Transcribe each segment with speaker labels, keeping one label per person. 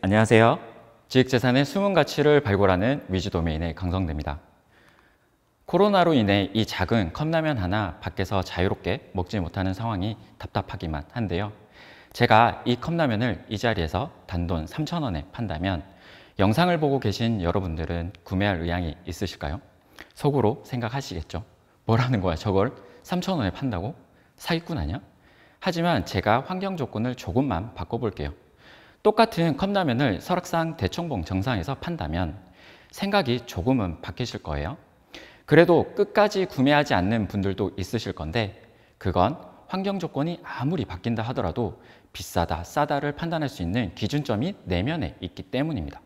Speaker 1: 안녕하세요. 지식재산의 숨은 가치를 발굴하는 위주도메인의 강성대입니다. 코로나로 인해 이 작은 컵라면 하나 밖에서 자유롭게 먹지 못하는 상황이 답답하기만 한데요. 제가 이 컵라면을 이 자리에서 단돈 3,000원에 판다면 영상을 보고 계신 여러분들은 구매할 의향이 있으실까요? 속으로 생각하시겠죠. 뭐라는 거야, 저걸 3,000원에 판다고? 사기꾼 아니야? 하지만 제가 환경 조건을 조금만 바꿔볼게요. 똑같은 컵라면을 설악산 대청봉 정상에서 판다면 생각이 조금은 바뀌실 거예요. 그래도 끝까지 구매하지 않는 분들도 있으실 건데 그건 환경 조건이 아무리 바뀐다 하더라도 비싸다, 싸다를 판단할 수 있는 기준점이 내면에 있기 때문입니다.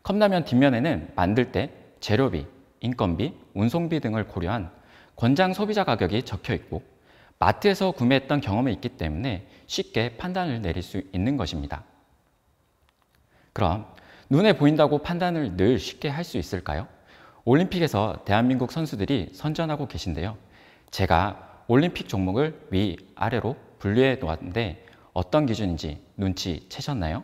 Speaker 1: 컵라면 뒷면에는 만들 때 재료비, 인건비, 운송비 등을 고려한 권장 소비자 가격이 적혀 있고 마트에서 구매했던 경험이 있기 때문에 쉽게 판단을 내릴 수 있는 것입니다. 그럼 눈에 보인다고 판단을 늘 쉽게 할 수 있을까요? 올림픽에서 대한민국 선수들이 선전하고 계신데요. 제가 올림픽 종목을 위아래로 분류해 놓았는데 어떤 기준인지 눈치채셨나요?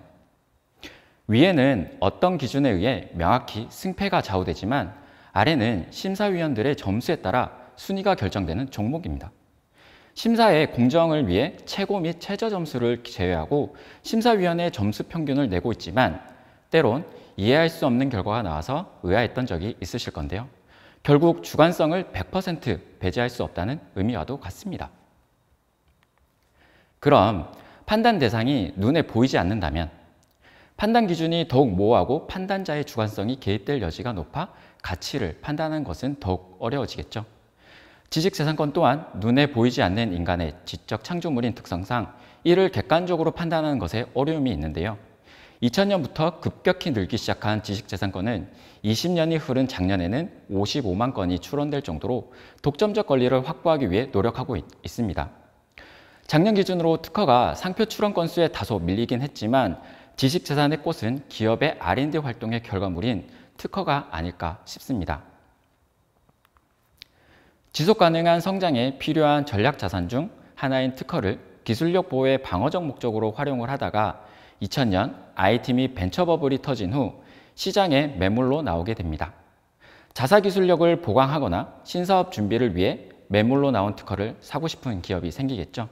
Speaker 1: 위에는 어떤 기준에 의해 명확히 승패가 좌우되지만 아래는 심사위원들의 점수에 따라 순위가 결정되는 종목입니다. 심사의 공정을 위해 최고 및 최저 점수를 제외하고 심사위원회 점수 평균을 내고 있지만 때론 이해할 수 없는 결과가 나와서 의아했던 적이 있으실 건데요. 결국 주관성을 100% 배제할 수 없다는 의미와도 같습니다. 그럼 판단 대상이 눈에 보이지 않는다면 판단 기준이 더욱 모호하고 판단자의 주관성이 개입될 여지가 높아 가치를 판단하는 것은 더욱 어려워지겠죠. 지식재산권 또한 눈에 보이지 않는 인간의 지적 창조물인 특성상 이를 객관적으로 판단하는 것에 어려움이 있는데요. 2000년부터 급격히 늘기 시작한 지식재산권은 20년이 흐른 작년에는 55만 건이 출원될 정도로 독점적 권리를 확보하기 위해 노력하고 있습니다. 작년 기준으로 특허가 상표 출원 건수에 다소 밀리긴 했지만 지식재산의 꽃은 기업의 R&D 활동의 결과물인 특허가 아닐까 싶습니다. 지속가능한 성장에 필요한 전략자산 중 하나인 특허를 기술력 보호의 방어적 목적으로 활용을 하다가 2000년 IT 및 벤처 버블이 터진 후 시장에 매물로 나오게 됩니다. 자사기술력을 보강하거나 신사업 준비를 위해 매물로 나온 특허를 사고 싶은 기업이 생기겠죠.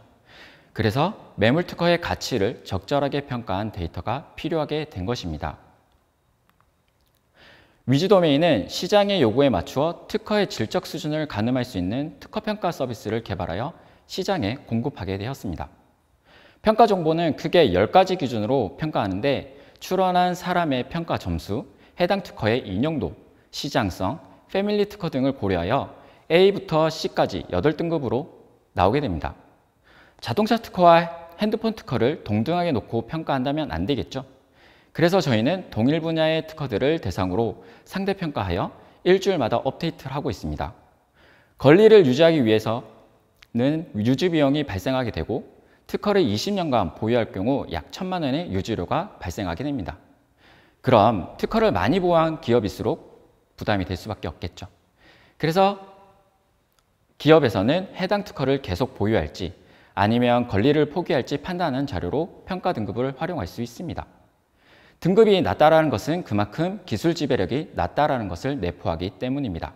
Speaker 1: 그래서 매물 특허의 가치를 적절하게 평가한 데이터가 필요하게 된 것입니다. 위주도메인은 시장의 요구에 맞추어 특허의 질적 수준을 가늠할 수 있는 특허평가 서비스를 개발하여 시장에 공급하게 되었습니다. 평가 정보는 크게 10가지 기준으로 평가하는데 출원한 사람의 평가 점수, 해당 특허의 인용도, 시장성, 패밀리 특허 등을 고려하여 A부터 C까지 8등급으로 나오게 됩니다. 자동차 특허와 핸드폰 특허를 동등하게 놓고 평가한다면 안 되겠죠. 그래서 저희는 동일 분야의 특허들을 대상으로 상대평가하여 일주일마다 업데이트를 하고 있습니다. 권리를 유지하기 위해서는 유지 비용이 발생하게 되고 특허를 20년간 보유할 경우 약 1,000만 원의 유지료가 발생하게 됩니다. 그럼 특허를 많이 보유한 기업일수록 부담이 될 수밖에 없겠죠. 그래서 기업에서는 해당 특허를 계속 보유할지 아니면 권리를 포기할지 판단하는 자료로 평가 등급을 활용할 수 있습니다. 등급이 낮다라는 것은 그만큼 기술 지배력이 낮다라는 것을 내포하기 때문입니다.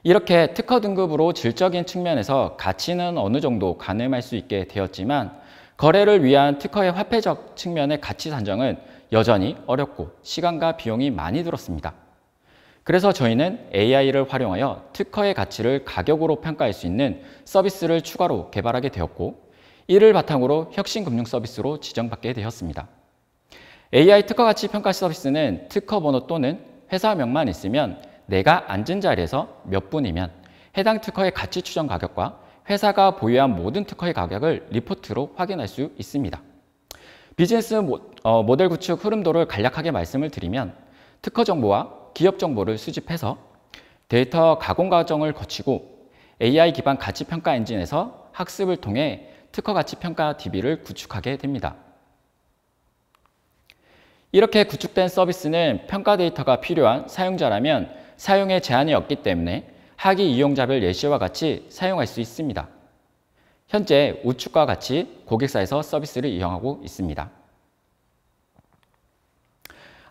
Speaker 1: 이렇게 특허 등급으로 질적인 측면에서 가치는 어느 정도 가늠할 수 있게 되었지만 거래를 위한 특허의 화폐적 측면의 가치 산정은 여전히 어렵고 시간과 비용이 많이 들었습니다. 그래서 저희는 AI를 활용하여 특허의 가치를 가격으로 평가할 수 있는 서비스를 추가로 개발하게 되었고 이를 바탕으로 혁신금융 서비스로 지정받게 되었습니다. AI 특허가치 평가 서비스는 특허 번호 또는 회사명만 있으면 내가 앉은 자리에서 몇 분이면 해당 특허의 가치 추정 가격과 회사가 보유한 모든 특허의 가격을 리포트로 확인할 수 있습니다. 비즈니스 모델 구축 흐름도를 간략하게 말씀을 드리면 특허 정보와 기업 정보를 수집해서 데이터 가공 과정을 거치고 AI 기반 가치 평가 엔진에서 학습을 통해 특허 가치 평가 DB를 구축하게 됩니다. 이렇게 구축된 서비스는 평가 데이터가 필요한 사용자라면 사용에 제한이 없기 때문에 하기 이용자별 예시와 같이 사용할 수 있습니다. 현재 우측과 같이 고객사에서 서비스를 이용하고 있습니다.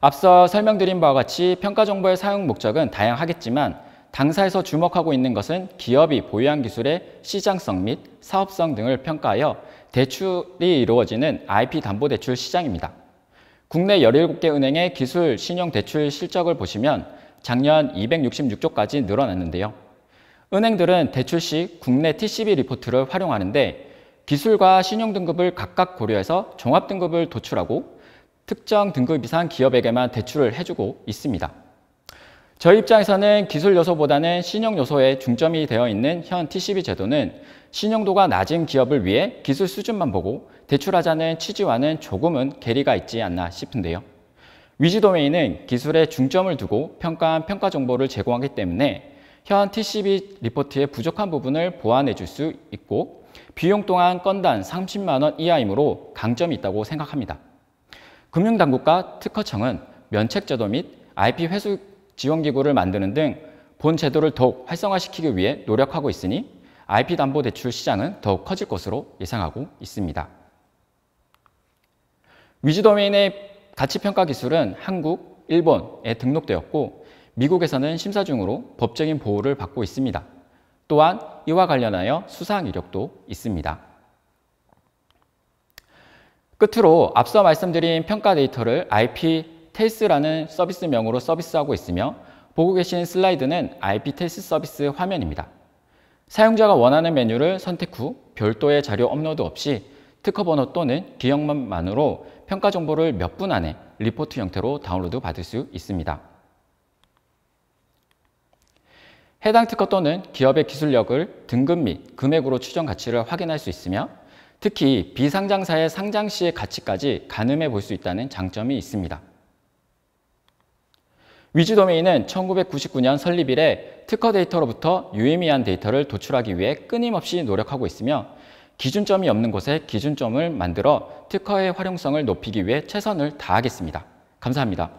Speaker 1: 앞서 설명드린 바와 같이 평가 정보의 사용 목적은 다양하겠지만 당사에서 주목하고 있는 것은 기업이 보유한 기술의 시장성 및 사업성 등을 평가하여 대출이 이루어지는 IP담보대출 시장입니다. 국내 17개 은행의 기술 신용 대출 실적을 보시면 작년 266조까지 늘어났는데요. 은행들은 대출 시 국내 TCB 리포트를 활용하는데 기술과 신용 등급을 각각 고려해서 종합 등급을 도출하고 특정 등급 이상 기업에게만 대출을 해주고 있습니다. 저희 입장에서는 기술 요소보다는 신용 요소에 중점이 되어 있는 현 TCB 제도는 신용도가 낮은 기업을 위해 기술 수준만 보고 대출하자는 취지와는 조금은 괴리가 있지 않나 싶은데요. 위즈 도메인은 기술에 중점을 두고 평가한 평가 정보를 제공하기 때문에 현 TCB 리포트의 부족한 부분을 보완해 줄 수 있고 비용 또한 건당 30만 원 이하이므로 강점이 있다고 생각합니다. 금융당국과 특허청은 면책제도 및 IP 회수 지원기구를 만드는 등 본 제도를 더욱 활성화시키기 위해 노력하고 있으니 IP담보대출 시장은 더욱 커질 것으로 예상하고 있습니다. 위즈 도메인의 가치평가 기술은 한국, 일본에 등록되었고 미국에서는 심사 중으로 법적인 보호를 받고 있습니다. 또한 이와 관련하여 수상 이력도 있습니다. 끝으로 앞서 말씀드린 평가 데이터를 IP텔스라는 서비스명으로 서비스하고 있으며 보고 계신 슬라이드는 IP텔스 서비스 화면입니다. 사용자가 원하는 메뉴를 선택 후 별도의 자료 업로드 없이 특허번호 또는 기억만으로 평가 정보를 몇 분 안에 리포트 형태로 다운로드 받을 수 있습니다. 해당 특허 또는 기업의 기술력을 등급 및 금액으로 추정 가치를 확인할 수 있으며 특히 비상장사의 상장 시의 가치까지 가늠해 볼 수 있다는 장점이 있습니다. 위즈 도메인은 1999년 설립 이래 특허 데이터로부터 유의미한 데이터를 도출하기 위해 끊임없이 노력하고 있으며 기준점이 없는 곳에 기준점을 만들어 특허의 활용성을 높이기 위해 최선을 다하겠습니다. 감사합니다.